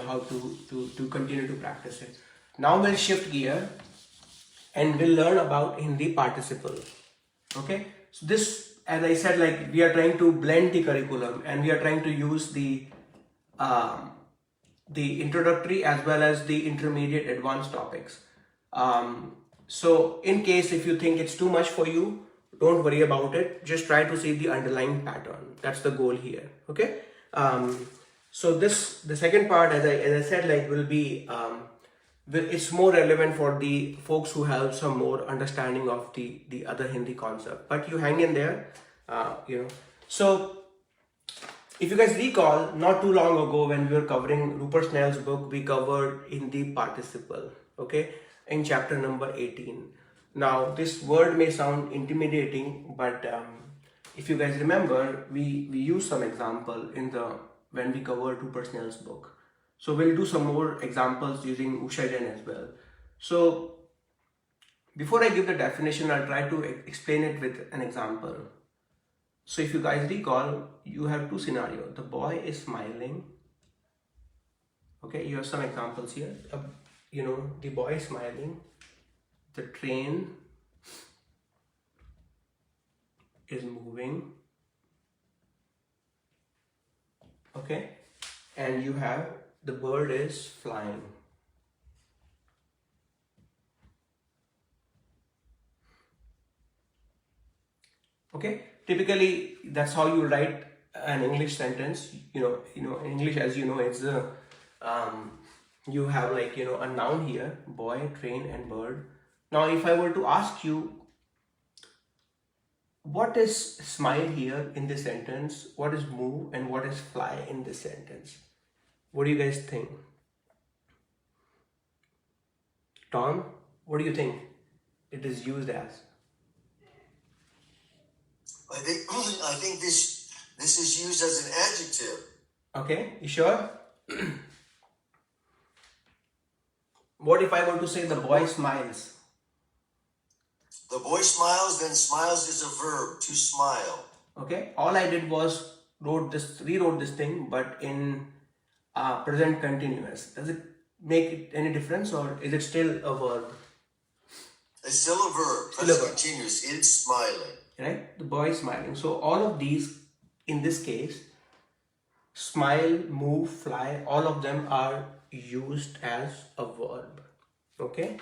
how to continue to practice it. Now we'll shift gear and we'll learn about Hindi participle. Okay, so this, as I said, like we are trying to blend the curriculum and we are trying to use the introductory as well as the intermediate advanced topics. So in case if you think it's too much for you, don't worry about it. Just try to see the underlying pattern. That's the goal here. Okay. So the second part, as I said, like will be it's more relevant for the folks who have some more understanding of the other Hindi concept. But you hang in there, So if you guys recall, not too long ago when we were covering Rupert Snell's book, we covered Hindi participle, okay, in chapter number 18. Now, this word may sound intimidating, but if you guys remember, we used some example when we covered Rupert Snell's book. So we'll do some more examples using Usha Jain as well. So before I give the definition, I'll try to explain it with an example. So if you guys recall, you have two scenarios. The boy is smiling. Okay, you have some examples here. The boy is smiling. The train is moving. Okay, and you have the bird is flying. Okay, typically that's how you write an English sentence. In English, as you know, it's you have like a noun here: boy, train, and bird. Now, if I were to ask you, what is smile here in this sentence? What is move and what is fly in this sentence? What do you guys think? Tom, what do you think it is used as? I think this is used as an adjective. Okay, you sure? What if I were to say the boy smiles? The boy smiles, then smiles is a verb, to smile. Okay, all I did was rewrote this thing, but in present continuous. Does it make it any difference, or is it still a verb? It's still a verb. Present continuous. It's smiling. Right? The boy is smiling. So all of these, in this case, smile, move, fly, all of them are used as a verb. Okay?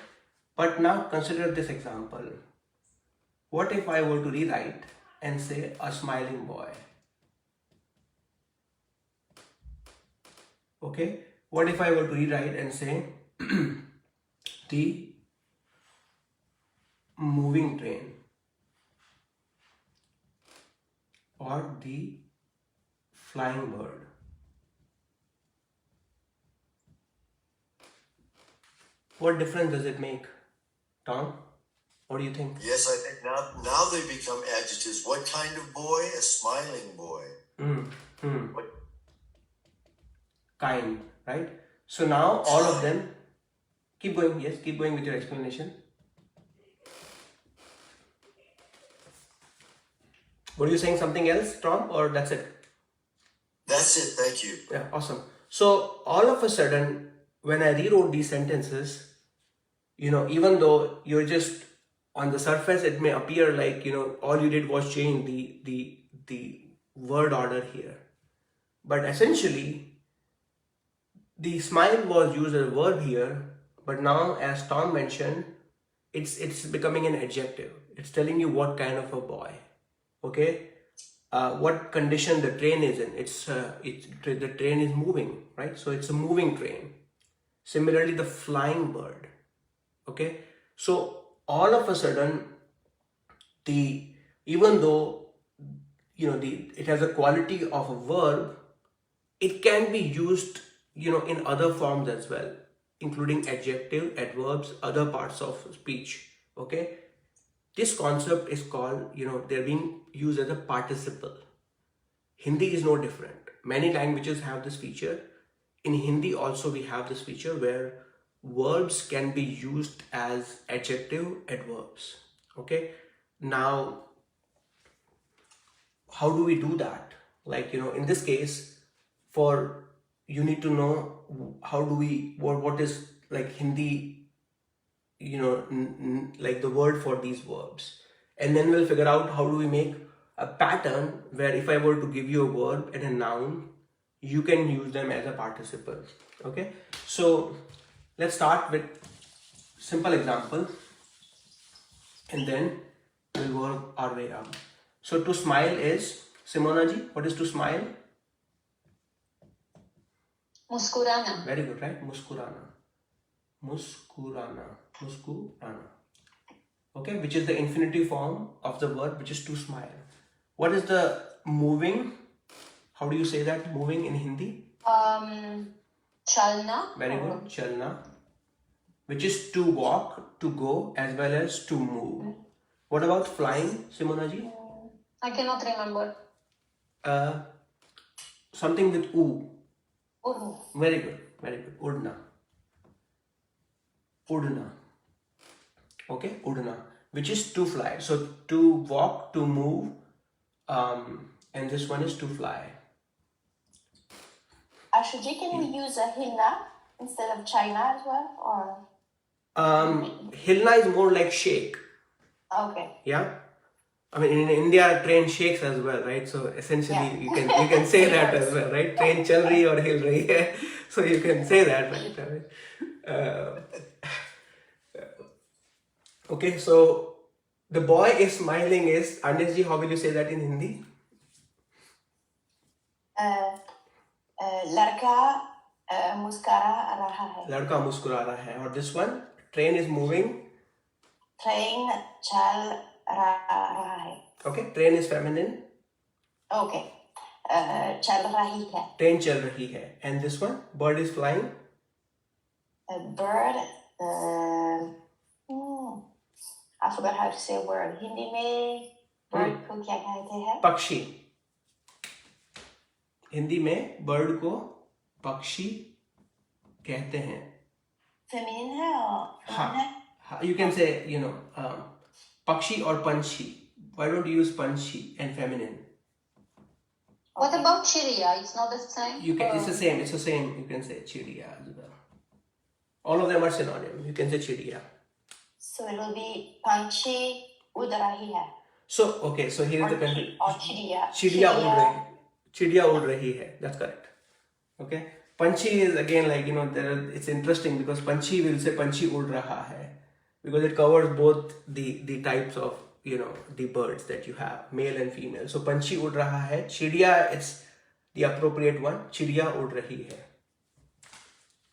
But now consider this example. What if I were to rewrite and say a smiling boy? Okay? What if I were to rewrite and say the moving train or the flying bird? What difference does it make? Tom, what do you think? Yes, I think now they become adjectives. What kind of boy? A smiling boy. What kind, right? So now all of them, keep going, yes, keep going with your explanation. Were you saying something else, Tom, or that's it? That's it, thank you. Yeah, awesome. So all of a sudden, when I rewrote these sentences, even though you're just on the surface, it may appear like, all you did was change the word order here. But essentially, the smile was used as a verb here, but now, as Tom mentioned, it's becoming an adjective. It's telling you what kind of a boy. Okay, what condition the train is in. The train is moving, right? So it's a moving train. Similarly, the flying bird. Okay, so all of a sudden, even though it has a quality of a verb, it can be used in other forms as well, including adjective, adverbs, other parts of speech. Okay. This concept is called, they're being used as a participle. Hindi is no different. Many languages have this feature. In Hindi also we have this feature where verbs can be used as adjective, adverbs. Okay. Now, how do we do that? Like, in this case, you need to know how do we, what is like Hindi, like the word for these verbs. And then we'll figure out how do we make a pattern where if I were to give you a verb and a noun, you can use them as a participle. Okay, so let's start with simple example and then we'll work our way up. So to smile is, Simona ji, what is to smile? Muskurana. Very good, right? Muskurana. Muskurana. Muskurana. Okay, which is the infinitive form of the verb, which is to smile. What is the moving? How do you say that? Moving in Hindi? Chalna. Very good. Chalna. Which is to walk, to go, as well as to move. What about flying, Simona ji? I cannot remember. Something with oo. Urdu. Very good. Very good. Udna. Udna. Okay, udna. Which is to fly. So to walk, to move, and this one is to fly. Ashu Ji, can we use a hilna instead of China as well? Or Hilna is more like shake. okay. Yeah. I mean, in India, train shakes as well, right? So essentially, you can say that as well, right? Train chal rahi or hil rahi hai. So you can say that, right? Okay, so the boy is smiling is, Anish ji, how will you say that in Hindi? Ladka muskara raha hai. Ladka muskura raha hai. Or this one, train is moving. Train chal raha hai. Okay, train is feminine. Okay. Chal rahi hai. Train chal rahi hai. And this one, bird is flying. Bird. I forgot how to say a word. Hindi में bird को क्या कहते हैं? पक्षी. हिंदी में bird को पक्षी कहते हैं. Feminine है or feminine? You can say, pakshi or panchi. Why don't you use panchi and feminine? What about chiriya? It's not the same? It's the same. You can say chidiya as well. All of them are synonym. You can say chidiya. So it will be panchi ud rahi hai. So here is the content. Or chidiya. Chidiya ud rahi hai. That's correct. Okay. Panchi is again like, it's interesting because panchi will say panchi ud raha hai. Because it covers both the types of, the birds that you have, male and female. So panchi ud raha hai. Chidiya, it's the appropriate one. Chidiya ud rahi hai.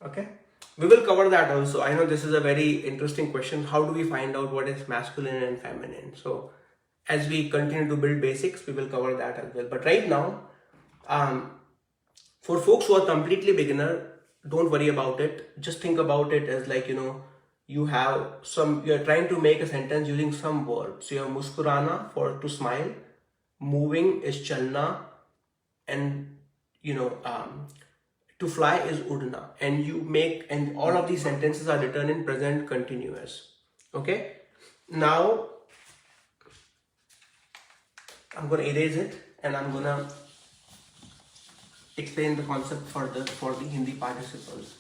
Okay. We will cover that also. I know this is a very interesting question. How do we find out what is masculine and feminine? So as we continue to build basics, we will cover that as well. But right now, for folks who are completely beginner, don't worry about it. Just think about it as like, you are trying to make a sentence using some verb. So you have muskurana for to smile, moving is chalna, and to fly is udna. And all of these sentences are written in present continuous. Okay. Now I'm gonna erase it and I'm gonna explain the concept further for the Hindi participles.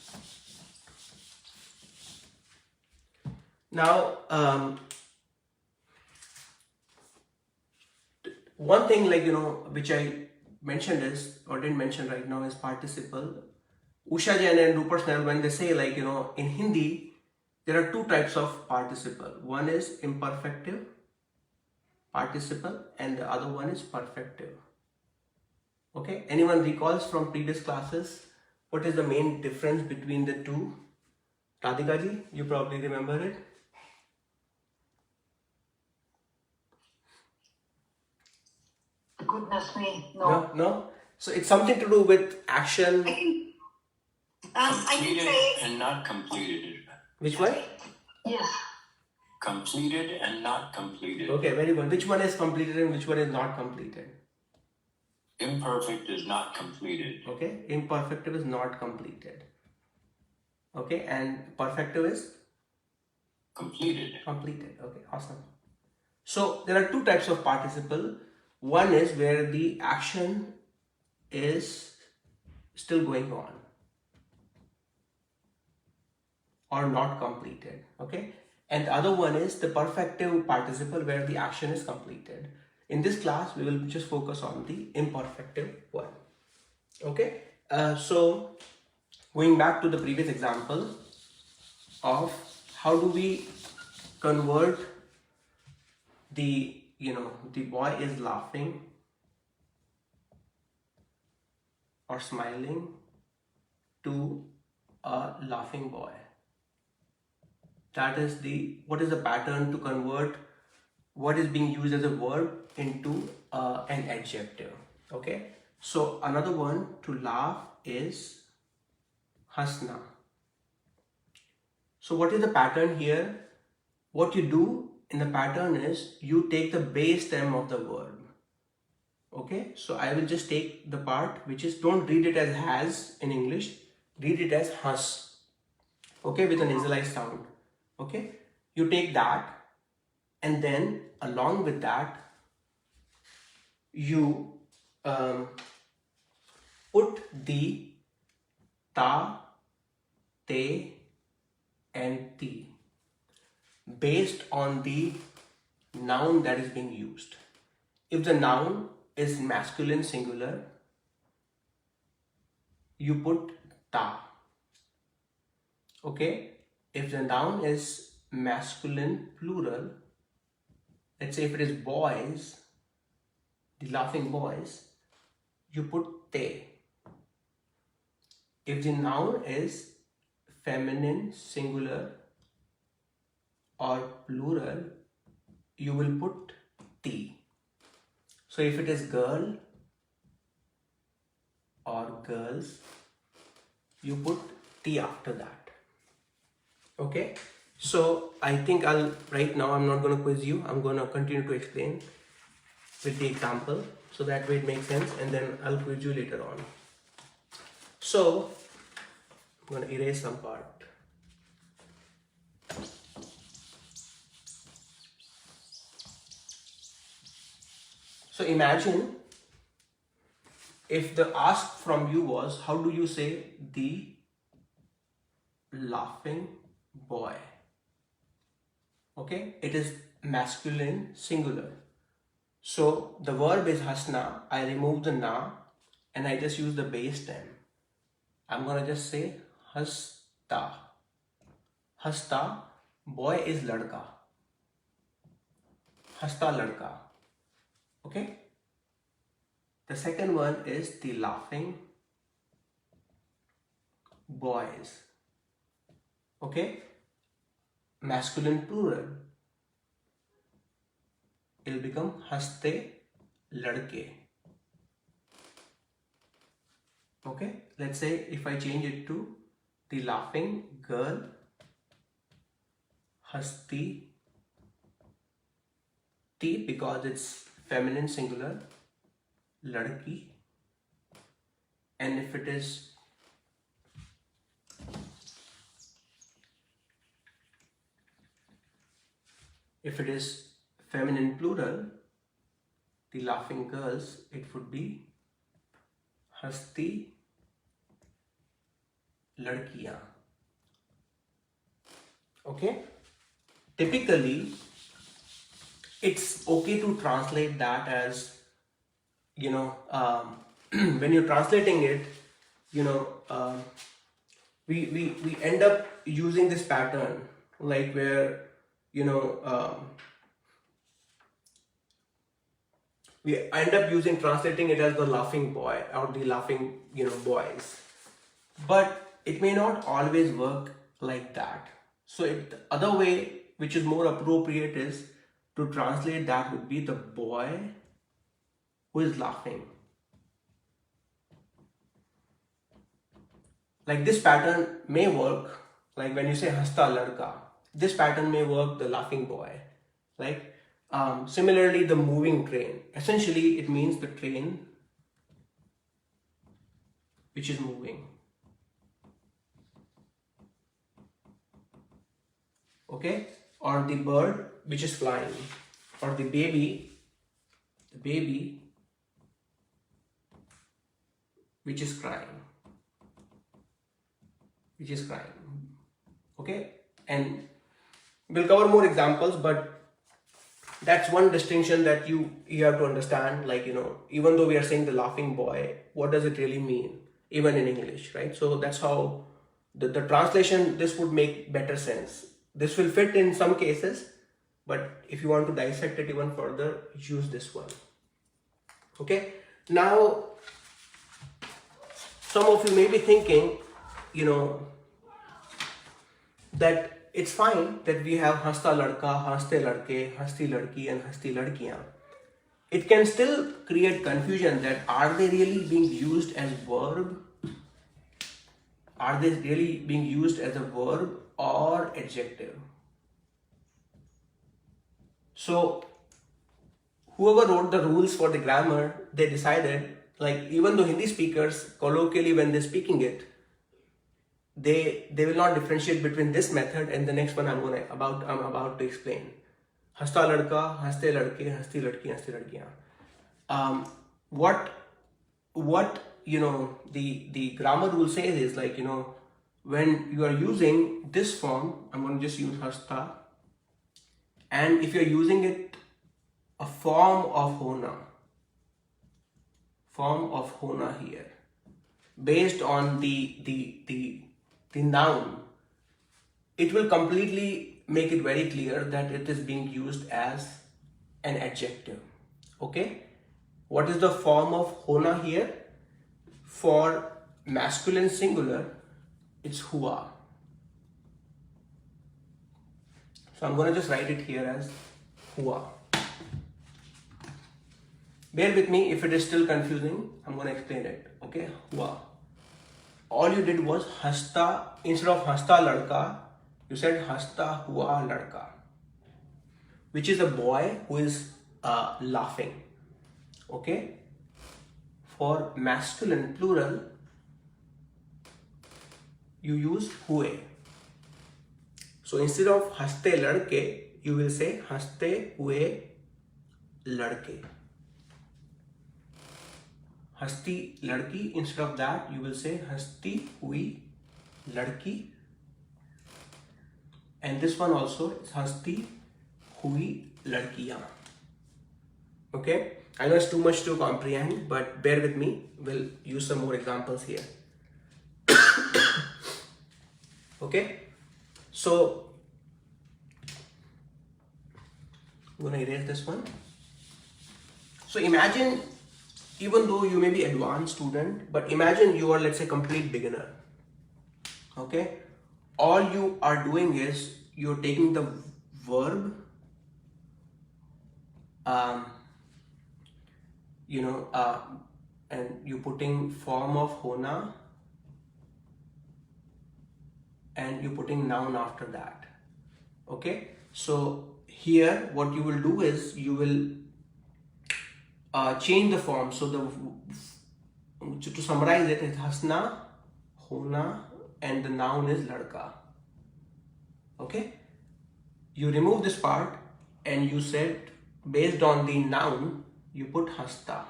Now, one thing which I mentioned is, or didn't mention right now, is participle. Usha Jain and Rupert Snell, when they say in Hindi, there are two types of participle. One is imperfective participle and the other one is perfective. Okay, anyone recalls from previous classes what is the main difference between the two? Radhika ji, you probably remember it. Goodness me, no. No? So it's something to do with action. I can say and not completed. Which one? yes. Completed and not completed. Okay, very good. Which one is completed and which one is not completed? Imperfect is not completed. Okay, imperfective is not completed. Okay, and perfective is? Completed. Completed. Okay, awesome. So there are two types of participle. One is where the action is still going on. or not completed. Okay, and the other one is the perfective participle where the action is completed. In this class we will just focus on the imperfective one. Okay, so going back to the previous example of how do we convert the the boy is laughing or smiling to a laughing boy. That is what is the pattern to convert what is being used as a verb into an adjective. Okay, so another one to laugh is hasna. So what is the pattern here? What you do in the pattern is you take the base stem of the verb. Okay, so I will just take the part which is, don't read it as has in English, read it as has. Okay, with a nasalized sound. Okay, you take that, and then along with that you put the ta, te and ti based on the noun that is being used. If the noun is masculine singular, you put ta. Okay, if the noun is masculine plural, let's say if it is boys, the laughing boys, you put te. If the noun is feminine singular or plural, you will put ti. So if it is girl or girls, you put ti after that. Okay, so I think right now I'm not going to quiz you. I'm going to continue to explain with the example, so that way it makes sense, and then I'll quiz you later on. So I'm going to erase some part. So imagine if the ask from you was, how do you say the laughing boy? Okay, it is masculine singular. So the verb is hasna. I remove the na and I just use the base stem. I'm gonna just say hasta. Hasta, boy is ladka. Hasta ladka. Okay. The second one is the laughing boys. Okay. Masculine plural. It will become haste ladke. Okay. Let's say if I change it to the laughing girl, hasti ti, because it's feminine singular, ladki. And if it is feminine plural, the laughing girls, it would be hasti ladkiyan. Okay, typically it's okay to translate that as, when you're translating it, we end up using this pattern, like where we end up translating it as the laughing boy or the laughing boys, but it may not always work like that. So the other way which is more appropriate is to translate that would be the boy who is laughing. Like this pattern may work, like when you say hasta ladka, this pattern may work, the laughing boy. Like similarly, the moving train, essentially it means the train which is moving. Okay, or the bird which is flying, or the baby which is crying. Okay, and we'll cover more examples, but that's one distinction that you have to understand. Like, even though we are saying the laughing boy, what does it really mean, even in English, right? So that's how the translation, this would make better sense. This will fit in some cases, but if you want to dissect it even further, use this one. Okay, now some of you may be thinking, that it's fine that we have hasta ladka, haste ladke, hasti ladki, and hasti ladkiyan. It can still create confusion that are they really being used as verb? Are they really being used as a verb or adjective? So whoever wrote the rules for the grammar, they decided, like, even though Hindi speakers colloquially when they're speaking it, they will not differentiate between this method and the next one I'm about to explain. Hasta ladka, haste ladke, hasti ladki, hasti ladkiyan. What the grammar rule says is, like, when you are using this form, I'm going to just use hasta, and if you're using it a form of hona here, based on the noun, it will completely make it very clear that it is being used as an adjective. Okay, what is the form of hona here? For masculine singular, it's hua. So I'm going to just write it here as hua. Bear with me if it is still confusing. I'm going to explain it. Okay, hua. All you did was hasta, instead of hasta ladka, you said hasta hua ladka, which is a boy who is laughing. Okay, for masculine plural, you use hue. So instead of haste ladke, you will say haste hue ladke. Hasti ladki, instead of that, you will say hasti hui ladki. And this one also is hasti hui ladkiyan. Okay, I know it's too much to comprehend, but bear with me. We'll use some more examples here. Okay, so I'm going to erase this one. So imagine, even though you may be advanced student, but imagine you are, let's say, complete beginner. Okay, all you are doing is you're taking the verb, and you're putting form of hona, and you're putting noun after that. Okay, so here what you will do is you will change the form. So to summarize it, it's hasna, hona, and the noun is ladka. Okay, you remove this part and you said, based on the noun you put hasta.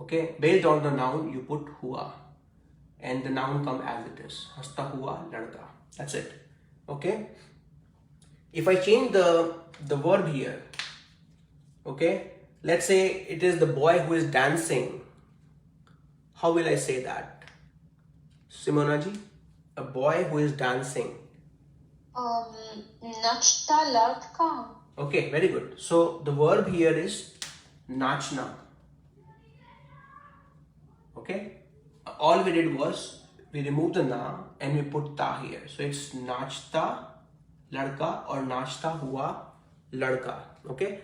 Okay, based on the noun you put hua, and the noun come as it is, hasta hua ladka. That's it. Okay, if I change the verb here, okay, let's say it is the boy who is dancing. How will I say that? Simona ji, a boy who is dancing. Nachta ladka. Okay, very good. So the verb here is nachna. Okay, all we did was we removed the na and we put ta here. So it's nachta ladka or nachta hua ladka. Okay,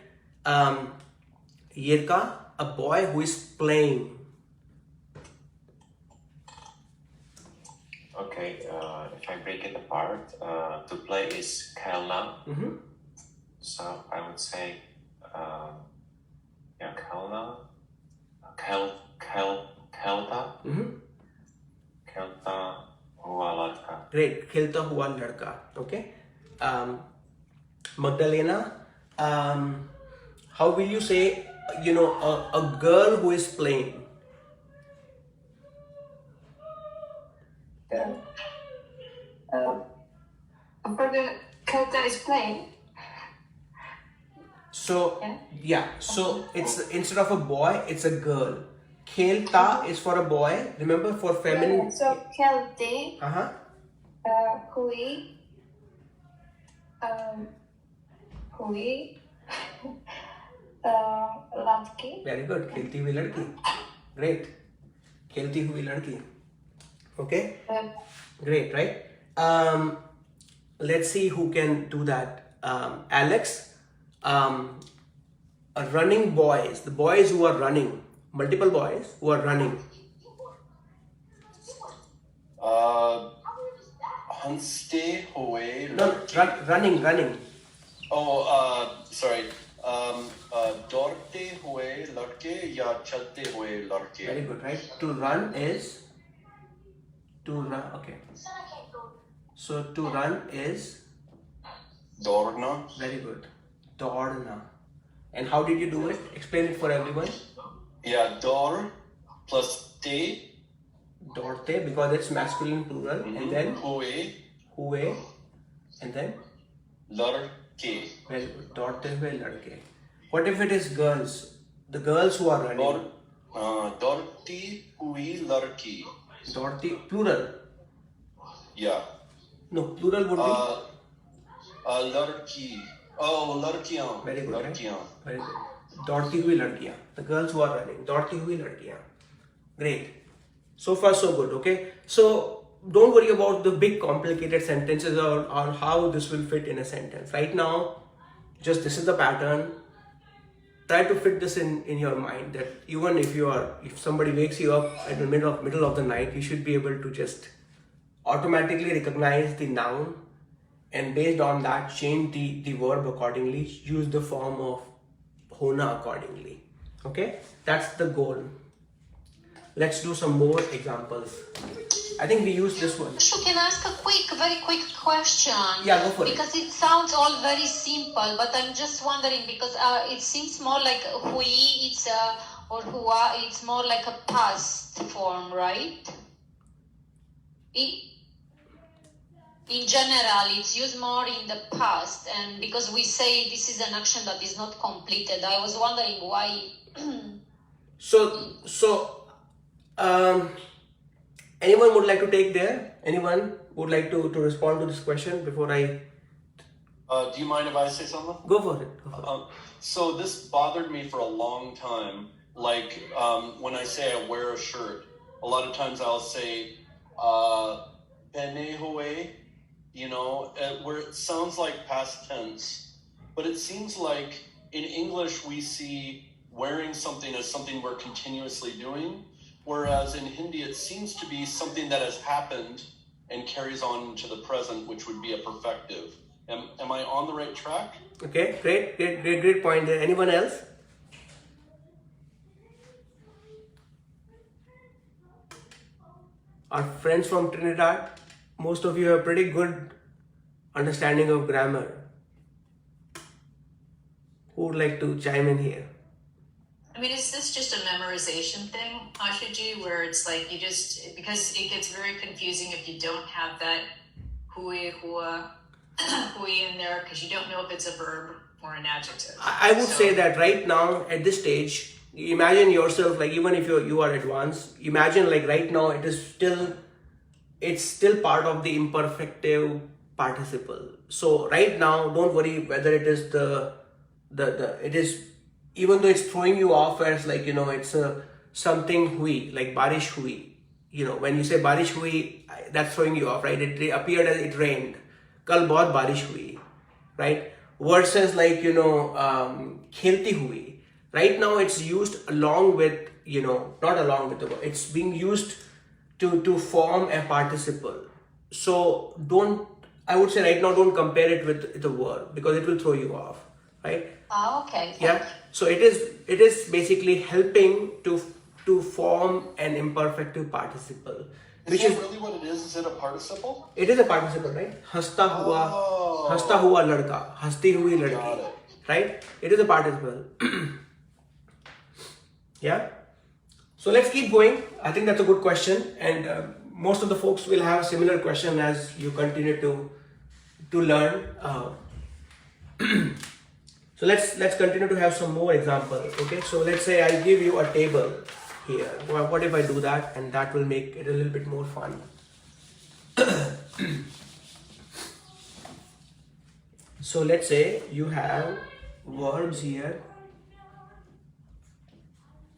yerka, a boy who is playing. Okay, if I break it apart, to play is khelna. So I would say, khelna, khelta, khelta hua ladka. Great, khelta hua ladka. Okay, Magdalena, how will you say, a girl who is playing? For the Kelta is plain. So Yeah. yeah, so it's instead of a boy, it's a girl. Khelta is for a boy. Remember for feminine. So Kelti, Uh-huh. Hui, Hui, Latki. Very good. Khelti hui ladki. Great. Khelti hui ladki. Okay. Great, right? Let's see who can do that. Alex. Running boys. The boys who are running. Multiple boys who are running. Hanste Howe No, running. Sorry. Dorte Howe Larke ya Chalte Howe Larke. Very good, right? To run is to run. Okay. So to run is Dorna. very good. Dorna. And how did you do it? Explain it for everyone. Yeah, Dor plus te. Dorte, because it's masculine plural. And then Howe hue. And then Larke. very good. Dorte hue ladke. What if it is girls? The girls who are running. Dorti Hui Larki. Dorte plural. Yeah. No, plural would be Larki. Oh, Larkiyan. very good. Right? Larkiyan. Very good. दौड़ती हुई लड़कियां. The girls who are running. दौड़ती हुई लड़कियां. Great. So far so good. Okay. So don't worry about the big complicated sentences or how this will fit in a sentence. Right now, just this is the pattern. Try to fit this in your mind that even if somebody wakes you up at the middle of the night, you should be able to just automatically recognize the noun and based on that change the verb accordingly, use the form of hona accordingly. Okay, that's the goal. Let's do some more examples. I think we use this one. Ashu, can I ask a very quick question? Yeah, go for it. Because it sounds all very simple, but I'm just wondering because it seems more like hui, it's or hua, it's more like a past form, right? In general, it's used more in the past, and because we say this is an action that is not completed, I was wondering why. Anyone would like to take there? Anyone would like to respond to this question before I Do you mind if I say something? go for it? Go for it. So this bothered me for a long time. Like when I say I wear a shirt, a lot of times I'll say penehoe, where it sounds like past tense, but it seems like in English we see wearing something as something we're continuously doing, whereas in Hindi it seems to be something that has happened and carries on to the present, which would be a perfective. Am I on the right track? Okay, great point there. Anyone else? Our friends from Trinidad, most of you have pretty good understanding of grammar. Who would like to chime in here? I mean, is this just a memorization thing, Ashu Ji, where it's like you just, because it gets very confusing if you don't have that hui, hua, hui in there, because you don't know if it's a verb or an adjective. I would say that right now at this stage, imagine yourself like even if you are advanced, imagine like right now it's still part of the imperfective participle. So right now, don't worry whether it is it is, even though it's throwing you off as like it's a something hui, like barish hui. When you say barish hui, that's throwing you off, right? It appeared as it rained. Kal bahut barish hui, right? Versus like khelti hui. Right now it's used along with not along with the verb. It's being used to form a participle. So I would say right now don't compare it with the verb because it will throw you off, right? Okay. Yeah. So it is basically helping to form an imperfective participle, Is that really what it is? Is it a participle? it is a participle, right? Hasta hua ladka, hasti hui Got ladki, it. right? It is a participle. Yeah. So let's keep going. I think that's a good question, and most of the folks will have a similar question as you continue to to learn. So let's continue to have some more examples. Okay, so let's say I give you a table here. Well, what if I do that, and that will make it a little bit more fun. So let's say you have verbs here,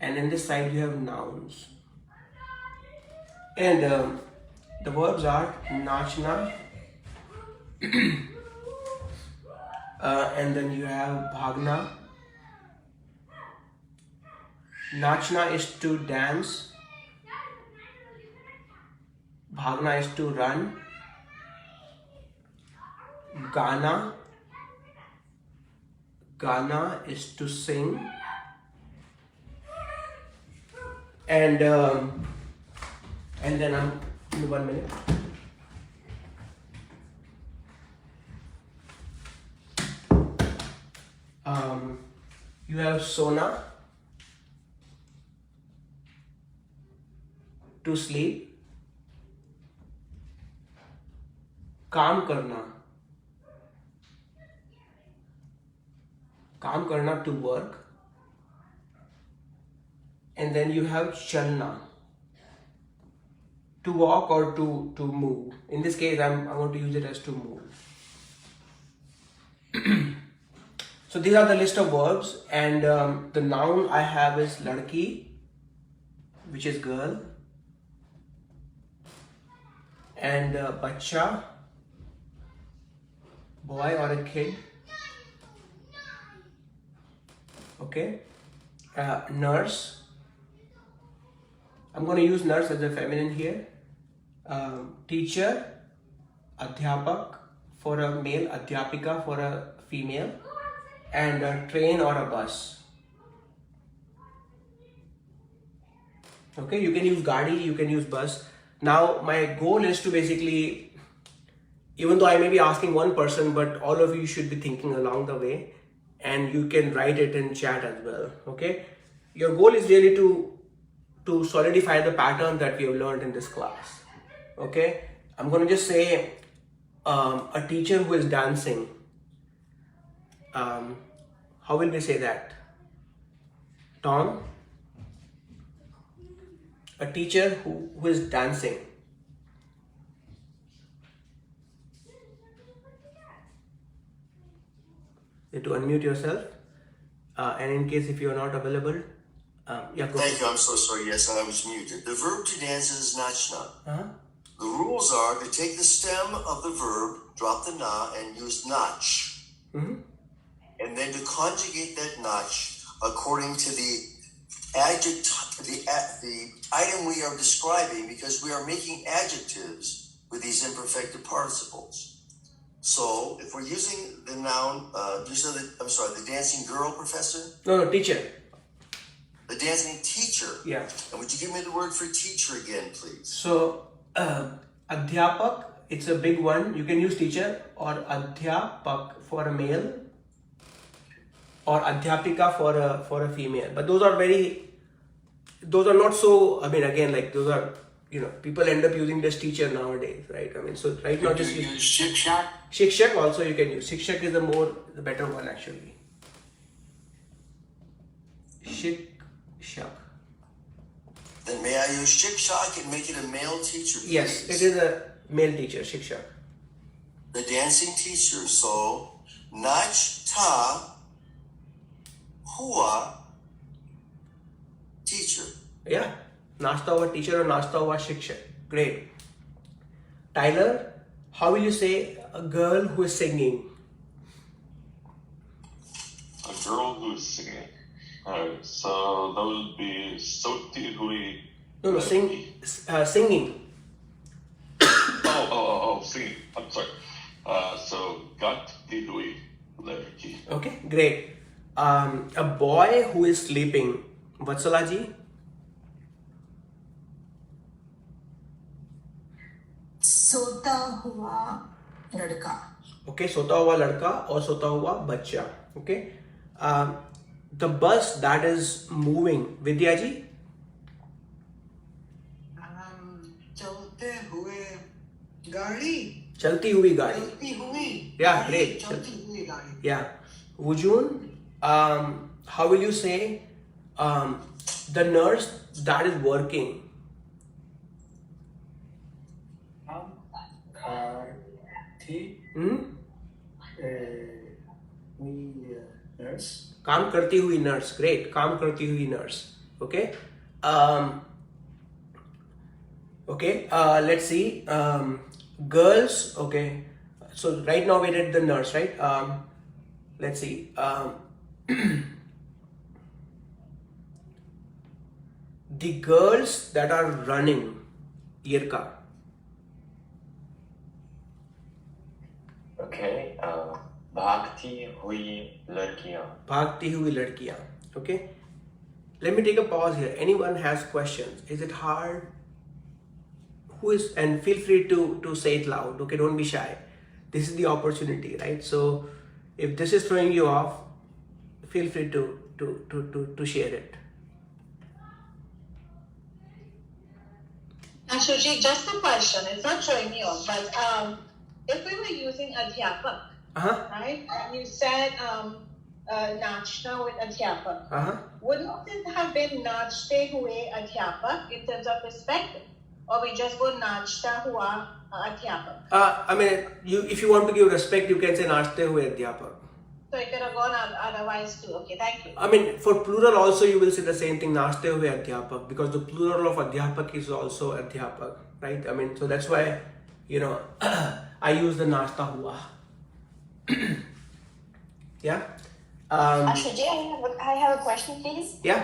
and in this side you have nouns, and the verbs are nachna, and then you have bhagna. Nachna is to dance, bhagna is to run, Gana is to sing, and then give me 1 minute. You have sona, to sleep, काम करना to work, and then you have chalna, to walk or to move. In this case, I want to use it as to move. So these are the list of verbs, and the noun I have is ladki, which is girl, and bacha, boy or a kid. Okay, nurse. I'm going to use nurse as a feminine here. Teacher, adhyapak for a male, adhyapika for a female, and a train or a bus. Okay, you can use gadi, you can use bus. Now my goal is to basically, even though I may be asking one person, but all of you should be thinking along the way, and you can write it in chat as well. Okay, your goal is really to solidify the pattern that we have learned in this class. Okay, I'm going to just say a teacher who is dancing. How will we say that? Tom, a teacher who is dancing. You have to unmute yourself, and in case if you are not available, yeah, go. Thank you. I'm so sorry. Yes, I was muted. The verb to dance is nachna. The rules are to take the stem of the verb, drop the na, and use nach. And then to conjugate that nach according to the item we are describing, because we are making adjectives with these imperfective participles. So if we're using the noun, the dancing girl, professor? No, teacher. The dancing teacher. Yeah. And would you give me the word for teacher again, please? So, adhyapak, it's a big one. You can use teacher or adhyapak for a male, or adhyapika for a female. But those are not so, I mean, again, like those are, people end up using this teacher nowadays, right? I mean, so right now just use shikshak. Shikshak also you can use. Shikshak is the better one actually. Shikshak. Then may I use shikshak and make it a male teacher, please? Yes, it is a male teacher, shikshak. The dancing teacher. So, nach ta hua teacher. Yeah, nasta huwa teacher or nasta huwa shikshak. Great. Tyler, how will you say a girl who is singing? A girl who is singing. Alright, so that would be soti hui. No, singing. Singing. I'm sorry. So gat hui ladki. Okay, great. A boy who is sleeping. Vatsalaji? सोता हुआ लड़का. Okay, सोता हुआ लड़का और सोता हुआ बच्चा. Okay. The bus that is moving. Vidya ji? चलते हुए गाड़ी. Chalti hui gaadi. चलती हुई Yeah, गाड़ी, great. चलती हुई गाड़ी Yeah. Vujun, how will you say the nurse that is working? Hmm? nurse. काम करती हुई nurse. Great. काम करती हुई nurse. Okay. Okay. Let's see. Girls. Okay. So right now we did the nurse, right? Let's see. The girls that are running. Yirka. Okay. भागती हुई लड़कियां. भागती हुई लड़कियां. Okay. Let me take a pause here. Anyone has questions? Is it hard? Who is, and feel free to say it loud. Okay, don't be shy. This is the opportunity, right? So if this is throwing you off, feel free to share it. Ashu Ji, just a question. It's not showing me off, but if we were using adhyapak, right? And you said nachna with adhyapak. Wouldn't it have been nachte hue adhyapak in terms of respect? Or we just go nachta hua adhyapak? I mean, if you want to give respect, you can say nachte hue adhyapak. So it could have gone otherwise too. Okay, thank you. I mean, for plural also you will say the same thing, nachte hue adhyapak, because the plural of adhyapak is also adhyapak, right? I mean, so that's why, you know, I use the nashta hua. Yeah. Ashu Ji, I have a question, please. Yeah.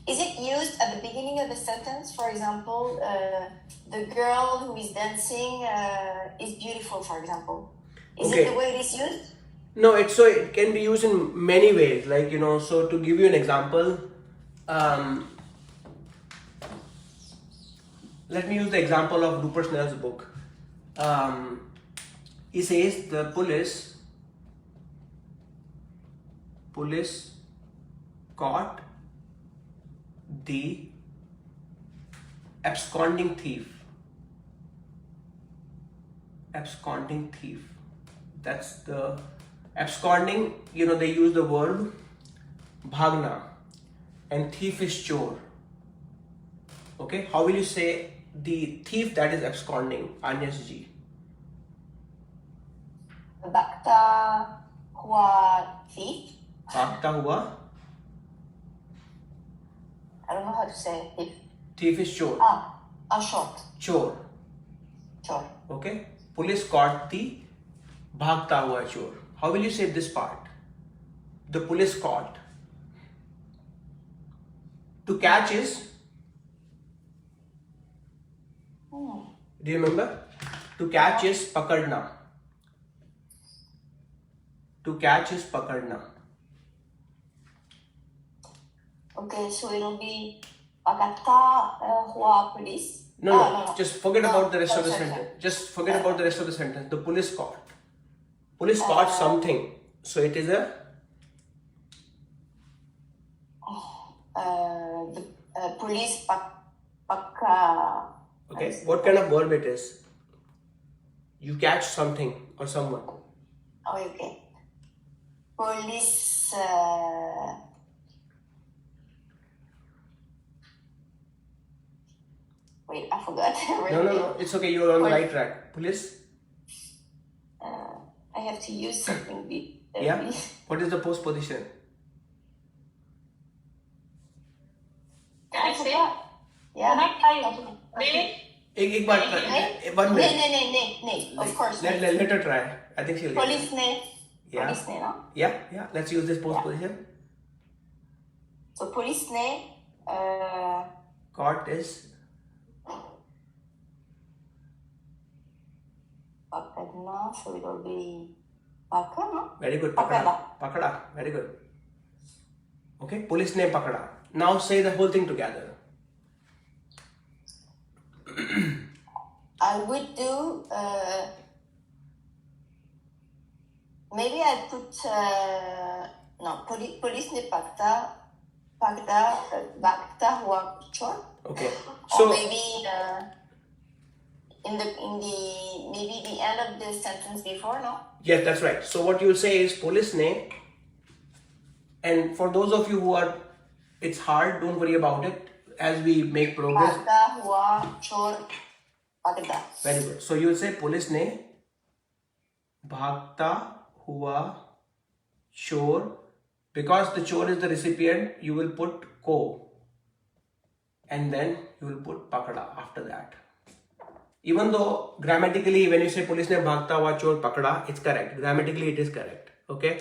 Is it used at the beginning of a sentence? For example, the girl who is dancing is beautiful, for example. Is it the way it is used? No, it can be used in many ways. Like, you know, so to give you an example, let me use the example of Rupert Snell's book. He says the police caught the absconding thief. That's the absconding, you know, they use the verb bhagna, and thief is chor. Okay, how will you say the thief that is absconding, Anyash Ji? Bhagta hua thief. Bhagta hua? I don't know how to say thief. Thief is chor. Short. Chor. Chor. Okay, police caught the bhagta hua chor. How will you say this part? The police caught. To catch is? Do you remember? To catch is pakadna. To catch is pakadna. Okay, so it'll be Bhagta hua police. No. Just forget about the rest of the sentence. Just forget about the rest of the sentence. The police caught. Police caught something. So it is a? The police Okay, what kind of verb it is? You catch something or someone. Okay. Police. Wait, I forgot. No. It's okay. You're on the right track. Police. I have to use something big. Yeah. What is the post position? I say? Yeah. एक बार one minute. Ne. Of course. Let her try. I think she'll get it. Police ne. Yeah. Police ne, no? Yeah. Let's use this post position. So police ne. Caught is Pakadna, so it will be Paka, no? very good. Pakada. Very good. Okay. Police ne pakada. Now say the whole thing together. I would do. Maybe I put no. Police ne pakta hua chor. Okay. Or So maybe in the maybe the end of the sentence before, no? Yes, that's right. So what you'll say is police ne, and for those of you who are, it's hard, don't worry about it as we make progress. Bhagta hua chor pakda. Very good. So you'll say police ne bhagta hua chor. Because the chor is the recipient, you will put ko. And then you will put pakda after that. Even though grammatically when you say police ne bhagta hua chor pakda, it's correct. Grammatically it is correct. Okay.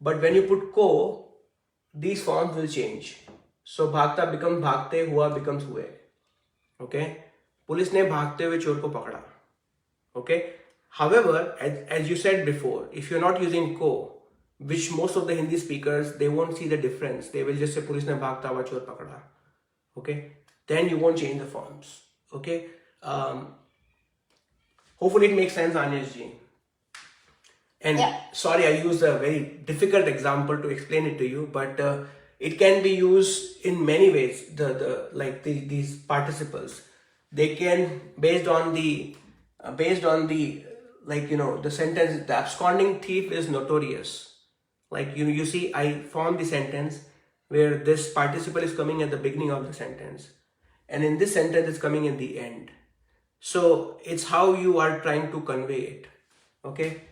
But when you put ko, these forms will change. So bhagta becomes bhagte, hua becomes hue. Okay. Police ne bhagte hue chor ko pakda. Okay. However, as you said before, if you're not using ko, which most of the Hindi speakers, they won't see the difference. They will just say police ne bhagta hua chor pakda. Okay. Then you won't change the forms. Okay. Hopefully it makes sense, Anyash Ji. And sorry, I used a very difficult example to explain it to you, but it can be used in many ways. These participles, they can based on the the sentence. The absconding thief is notorious. Like you see, I formed the sentence where this participle is coming at the beginning of the sentence, and in this sentence it's coming in the end. So it's how you are trying to convey it. Okay.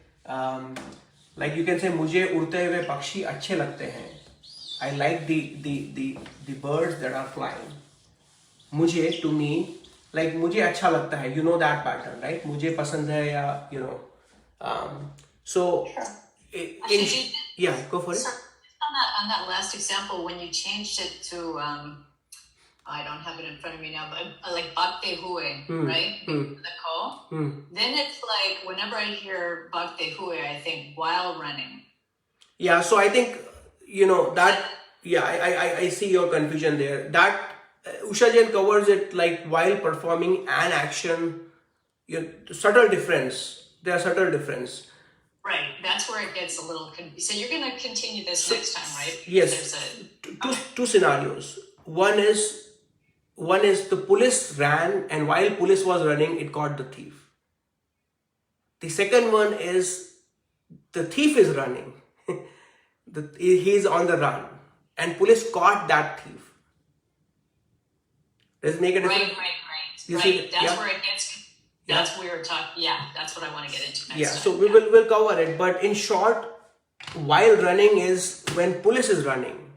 Like you can say मुझे उड़ते हुए पक्षी अच्छे लगते हैं. I like the birds that are flying. मुझे to me, like मुझे अच्छा लगता है. You know that pattern, right? मुझे पसंद है या you know. So yeah, go for it. So on that last example, when you changed it to I don't have it in front of me now, but like bakte hue, right? The ko. Then it's like whenever I hear bakte hue, I think while running. Yeah, so I think that. Yeah, I see your confusion there. That Usha Jain covers it like while performing an action. Subtle difference. There are subtle difference. Right, that's where it gets a little confusing. So you're going to continue this next time, right? Yes. Two scenarios. One is the police ran, and while police was running, it caught the thief. The second one is the thief is running. He is on the run, and police caught that thief. Does it make a difference? Right. That's where it gets. That's where we're talking. Yeah, that's what I want to get into next time. So we'll cover it. But in short, while running is when police is running,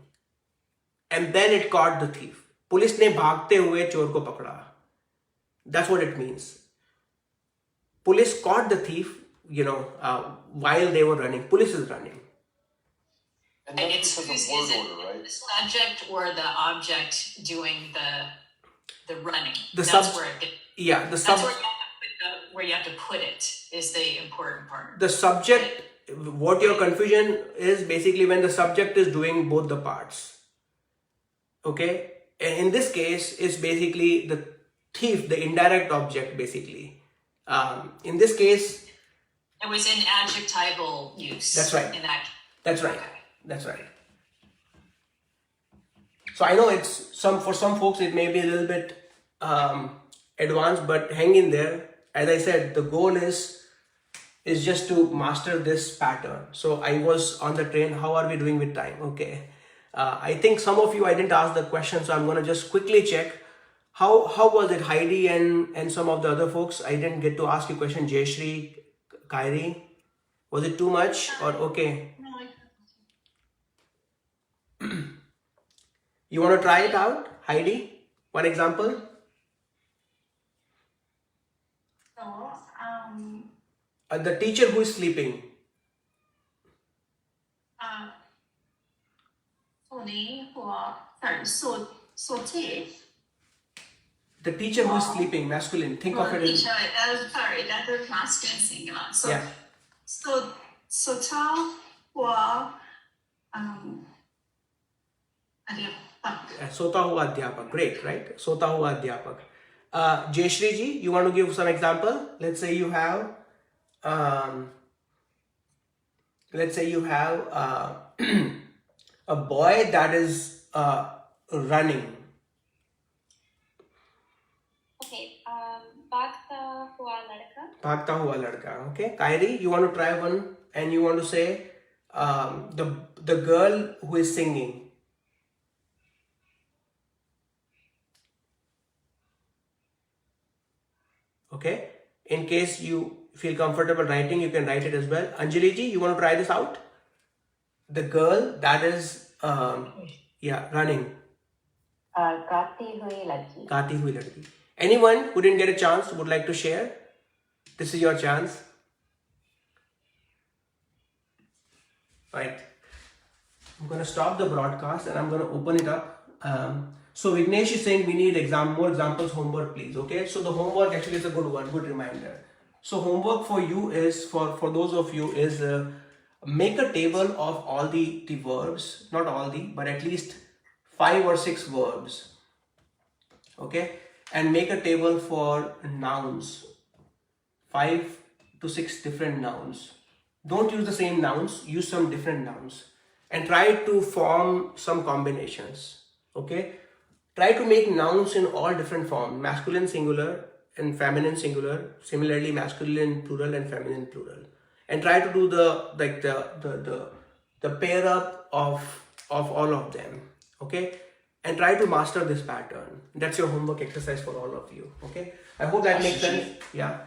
and then it caught the thief. Police ने भागते हुए चोर को पकड़ा. That's what it means. Police caught the thief, while they were running. Police is running. And that's because of word order, right? The subject or the object doing the running. That's where it gets. Yeah, That's where you have to put it is the important part. The subject, what your confusion is basically when the subject is doing both the parts. Okay? In this case, it's basically the thief, the indirect object, basically. In this case, it was in adjectival use. That's right. That's right. Okay. That's right. So I know for some folks it may be a little bit advanced, but hang in there. As I said, the goal is just to master this pattern. So I was on the train. How are we doing with time? Okay. I think some of you, I didn't ask the question, so I'm going to just quickly check. How was it, Heidi and some of the other folks? I didn't get to ask you a question. Jayashri, Kairi, was it too much or okay? You want to try it out, Heidi? One example? So, The teacher who is sleeping. The teacher who is sleeping, masculine. Think of it as... sorry, that is masculine singular. So, yeah. So tell hua Sota hua adhyapak. Great, right? Sota hua adhyapak. Jayashri ji, you want to give some example? Let's say you have a boy that is running. Okay. Bhagta hua Bhagta hua ladka. Okay, Kyrie, you want to try one and you want to say the girl who is singing. Okay, in case you feel comfortable writing, you can write it as well. Anjali ji, you want to try this out? The girl that is running. गाती हुई लड़की. Gaati hui ladki. Anyone who didn't get a chance would like to share? This is your chance. Right. I'm going to stop the broadcast and I'm going to open it up. So Vignesh is saying we need more examples, homework please. Okay. So the homework actually is a good one, good reminder. So homework for you is, for those of you is make a table of all the verbs, not all but at least 5 or 6 verbs. Okay. And make a table for nouns. 5 to 6 different nouns. Don't use the same nouns, use some different nouns. And try to form some combinations. Okay. Try to make nouns in all different forms. Masculine singular and feminine singular. Similarly, masculine plural and feminine plural. And try to do the pair up of all of them. Okay. And try to master this pattern. That's your homework exercise for all of you. Okay. I hope that makes sense. Yeah.